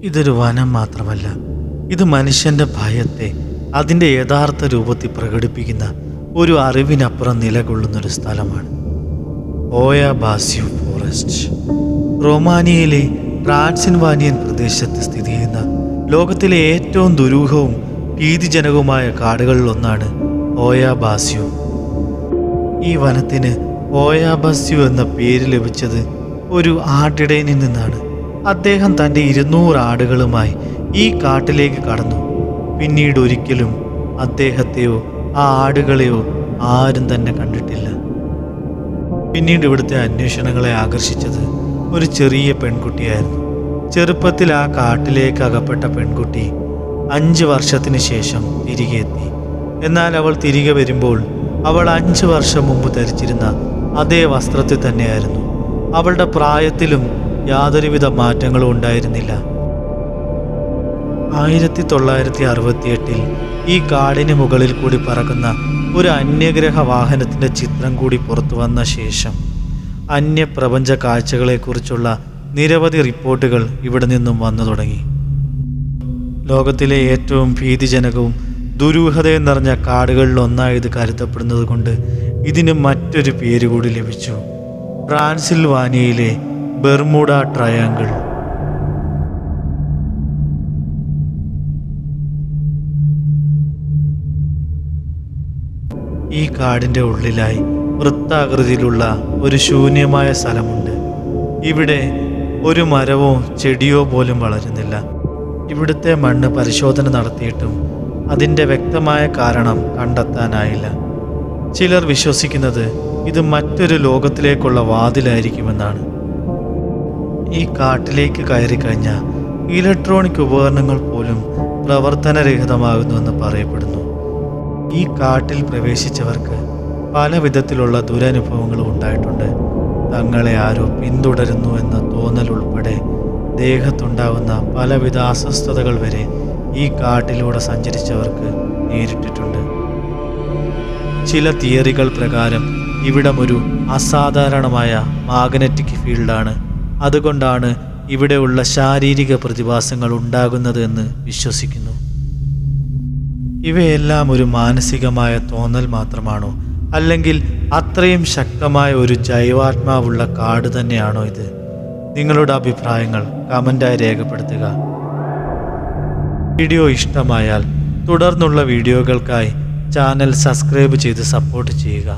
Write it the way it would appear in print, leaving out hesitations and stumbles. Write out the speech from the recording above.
ഇതൊരു വനം മാത്രമല്ല, ഇത് മനുഷ്യൻ്റെ ഭയത്തെ അതിൻ്റെ യഥാർത്ഥ രൂപത്തിൽ പ്രകടിപ്പിക്കുന്ന ഒരു അറിവിനപ്പുറം നിലകൊള്ളുന്നൊരു സ്ഥലമാണ് ഓയ ബാസ്യു ഫോറസ്റ്റ്. റൊമാനിയയിലെ ട്രാൻസിൽവാനിയൻ പ്രദേശത്ത് സ്ഥിതി ചെയ്യുന്ന ലോകത്തിലെ ഏറ്റവും ദുരൂഹവും ഭീതിജനകവുമായ കാടുകളിലൊന്നാണ് ഓയ ബാസ്യു. ഈ വനത്തിന് ഓയ ബാസ്യു എന്ന പേര് ലഭിച്ചത് ഒരു ആട്ടിടയനിൽ നിന്നാണ്. അദ്ദേഹം തൻ്റെ 200 ആടുകളുമായി ഈ കാട്ടിലേക്ക് കടന്നു. പിന്നീട് ഒരിക്കലും അദ്ദേഹത്തെയോ ആ ആടുകളെയോ ആരും തന്നെ കണ്ടിട്ടില്ല. പിന്നീട് ഇവിടുത്തെ അന്വേഷണങ്ങളെ ആകർഷിച്ചത് ഒരു ചെറിയ പെൺകുട്ടിയായിരുന്നു. ചെറുപ്പത്തിൽ ആ കാട്ടിലേക്ക് അകപ്പെട്ട പെൺകുട്ടി 5 വർഷത്തിന് ശേഷം തിരികെ എത്തി. എന്നാൽ അവൾ തിരികെ വരുമ്പോൾ അവൾ 5 വർഷം മുമ്പ് ധരിച്ചിരുന്ന അതേ വസ്ത്രത്തിൽ തന്നെയായിരുന്നു. അവളുടെ പ്രായത്തിലും യാതൊരുവിധ മാറ്റങ്ങളും ഉണ്ടായിരുന്നില്ല. 1968 ഈ കാടിന് മുകളിൽ കൂടി പറക്കുന്ന ഒരു അന്യഗ്രഹ വാഹനത്തിൻ്റെ ചിത്രം കൂടി പുറത്തു വന്ന ശേഷം അന്യപ്രപഞ്ച കാഴ്ചകളെക്കുറിച്ചുള്ള നിരവധി റിപ്പോർട്ടുകൾ ഇവിടെ നിന്നും വന്നു തുടങ്ങി. ലോകത്തിലെ ഏറ്റവും ഭീതിജനകവും ദുരൂഹതയും നിറഞ്ഞ കാടുകളിലൊന്നായത് കരുതപ്പെടുന്നത് കൊണ്ട് ഇതിന് മറ്റൊരു പേര് കൂടി ലഭിച്ചു: ട്രാൻസിൽവാനിയയിലെ ബെർമുഡ ട്രയാങ്കിൾ. ഈ കാടിൻ്റെ ഉള്ളിലായി വൃത്താകൃതിയിലുള്ള ഒരു ശൂന്യമായ സ്ഥലമുണ്ട്. ഇവിടെ ഒരു മരവോ ചെടിയോ പോലും വളരുന്നില്ല. ഇവിടുത്തെ മണ്ണ് പരിശോധന നടത്തിയിട്ടും അതിൻ്റെ വ്യക്തമായ കാരണം കണ്ടെത്താനായില്ല. ചിലർ വിശ്വസിക്കുന്നത് ഇത് മറ്റൊരു ലോകത്തിലേക്കുള്ള വാതിലായിരിക്കുമെന്നാണ്. ഈ കാട്ടിലേക്ക് കയറി കഴിഞ്ഞാൽ ഇലക്ട്രോണിക് ഉപകരണങ്ങൾ പോലും പ്രവർത്തനരഹിതമാകുന്നുവെന്ന് പറയപ്പെടുന്നു. ഈ കാട്ടിൽ പ്രവേശിച്ചവർക്ക് പല വിധത്തിലുള്ള ദുരനുഭവങ്ങളും ഉണ്ടായിട്ടുണ്ട്. തങ്ങളെ ആരോ പിന്തുടരുന്നു എന്ന തോന്നൽ ഉൾപ്പെടെ ദേഹത്തുണ്ടാകുന്ന പലവിധ അസ്വസ്ഥതകൾ വരെ ഈ കാട്ടിലൂടെ സഞ്ചരിച്ചവർക്ക് നേരിട്ടിട്ടുണ്ട്. ചില തിയറികൾ പ്രകാരം ഇവിടം ഒരു അസാധാരണമായ മാഗ്നറ്റിക് ഫീൽഡാണ്. അതുകൊണ്ടാണ് ഇവിടെയുള്ള ശാരീരിക പ്രതിഭാസങ്ങൾ ഉണ്ടാകുന്നത് എന്ന് വിശ്വസിക്കുന്നു. ഇവയെല്ലാം ഒരു മാനസികമായ തോന്നൽ മാത്രമാണോ, അല്ലെങ്കിൽ അത്രയും ശക്തമായ ഒരു ജൈവാത്മാവുള്ള കാട് തന്നെയാണോ ഇത്? നിങ്ങളുടെ അഭിപ്രായങ്ങൾ കമൻ്റായി രേഖപ്പെടുത്തുക. വീഡിയോ ഇഷ്ടമായാൽ തുടർന്നുള്ള വീഡിയോകൾക്കായി ചാനൽ സബ്സ്ക്രൈബ് ചെയ്ത് സപ്പോർട്ട് ചെയ്യുക.